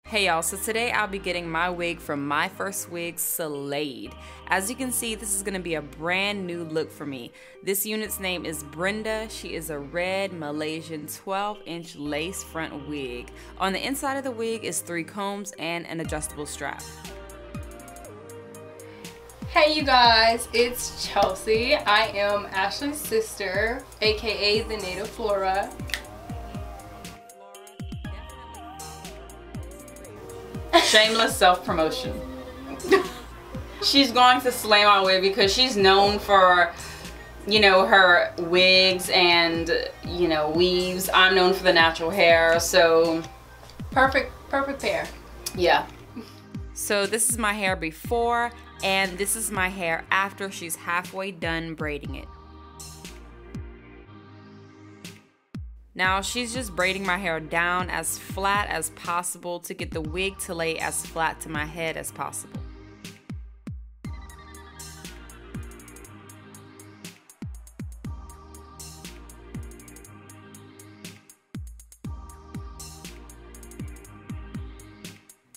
Hey y'all, so today I'll be getting my wig from My First Wig SLAYS. As you can see, this is going to be a brand new look for me. This unit's name is Brenda. She is a red Malaysian 12-inch lace front wig. On the inside of the wig is 3 combs and an adjustable strap. Hey you guys, it's Chelsea. I am Ashley's sister, aka the Native Flora. Shameless self-promotion. She's going to slay my wig because she's known for, you know, her wigs and, you know, weaves. I'm known for the natural hair, so perfect pair. Yeah. So this is my hair before, and this is my hair after she's halfway done braiding it. Now she's just braiding my hair down as flat as possible to get the wig to lay as flat to my head as possible.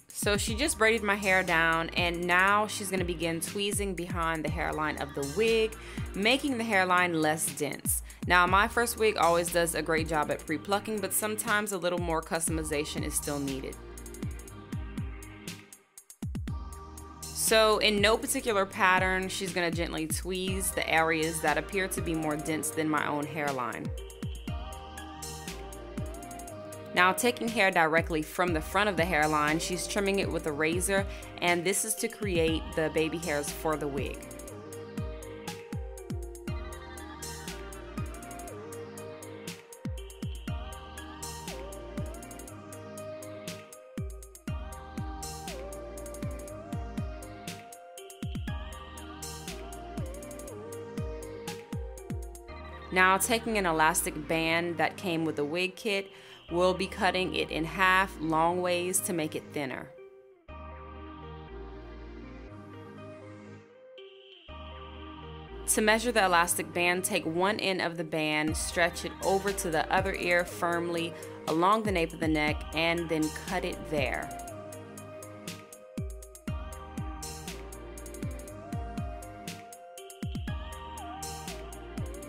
So she just braided my hair down, and now she's going to begin tweezing behind the hairline of the wig, making the hairline less dense. Now My First Wig always does a great job at pre-plucking, but sometimes a little more customization is still needed. So in no particular pattern, she's going to gently tweeze the areas that appear to be more dense than my own hairline. Now taking hair directly from the front of the hairline, she's trimming it with a razor, and this is to create the baby hairs for the wig. Now taking an elastic band that came with the wig kit, we'll be cutting it in half long ways to make it thinner. To measure the elastic band, take one end of the band, stretch it over to the other ear firmly along the nape of the neck, and then cut it there.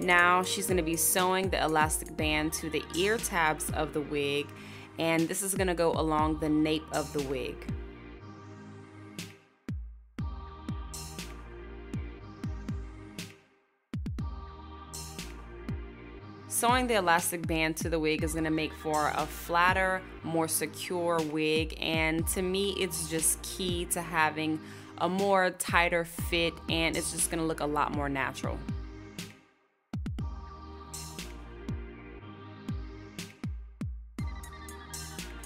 Now she's going to be sewing the elastic band to the ear tabs of the wig, and this is going to go along the nape of the wig. Sewing the elastic band to the wig is going to make for a flatter, more secure wig, and to me it's just key to having a more tighter fit, and it's just going to look a lot more natural.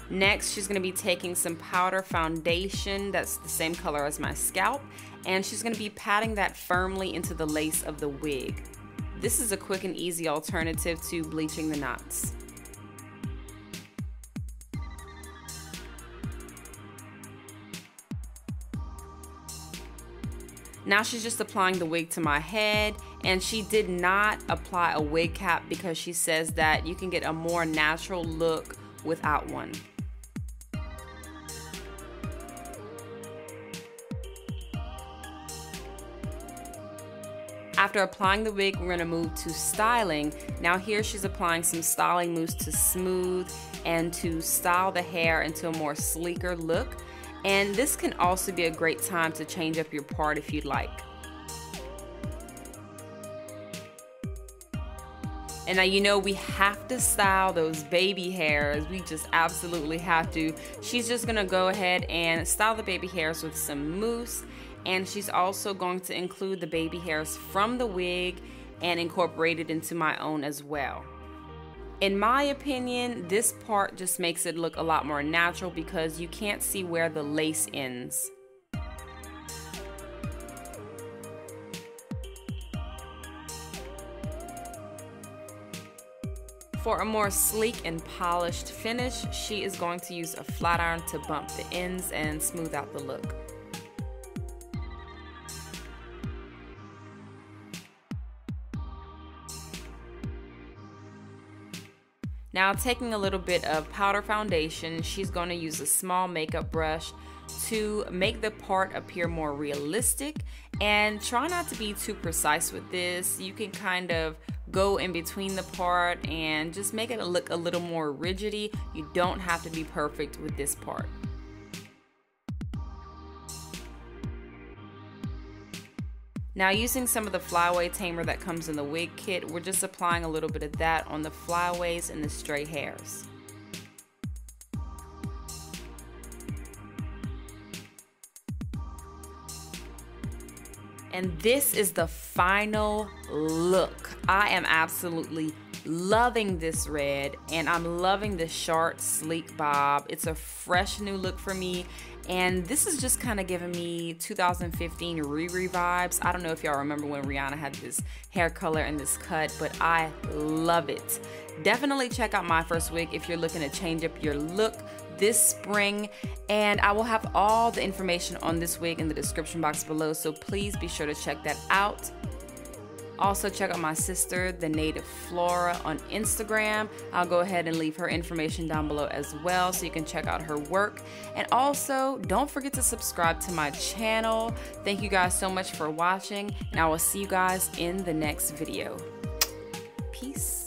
Next, she's going to be taking some powder foundation that's the same color as my scalp, and she's going to be patting that firmly into the lace of the wig. This is a quick and easy alternative to bleaching the knots. Now she's just applying the wig to my head, and she did not apply a wig cap because she says that you can get a more natural look without one. After applying the wig, we're going to move to styling. Now here she's applying some styling mousse to smooth and to style the hair into a more sleeker look. And this can also be a great time to change up your part if you'd like. And now you know we have to style those baby hairs. We just absolutely have to. She's just going to go ahead and style the baby hairs with some mousse. And she's also going to include the baby hairs from the wig and incorporate it into my own as well. In my opinion, this part just makes it look a lot more natural because you can't see where the lace ends. For a more sleek and polished finish, she is going to use a flat iron to bump the ends and smooth out the look. Now taking a little bit of powder foundation, she's going to use a small makeup brush to make the part appear more realistic, and try not to be too precise with this. You can kind of go in between the part and just make it look a little more rigidy. You don't have to be perfect with this part. Now using some of the Flyaway Tamer that comes in the wig kit, we're just applying a little bit of that on the flyaways and the stray hairs. And this is the final look. I am absolutely loving this red, and I'm loving the short, sleek bob. It's a fresh new look for me, and this is just kind of giving me 2015 Riri vibes. I don't know if y'all remember when Rihanna had this hair color and this cut, but I love it. Definitely check out my first wig if you're looking to change up your look this spring, and I will have all the information on this wig in the description box below, so please be sure to check that out. Also check out my sister, the Native Flora, on Instagram. I'll go ahead and leave her information down below as well, so you can check out her work. And also don't forget to subscribe to my channel. Thank you guys so much for watching, and I will see you guys in the next video. Peace.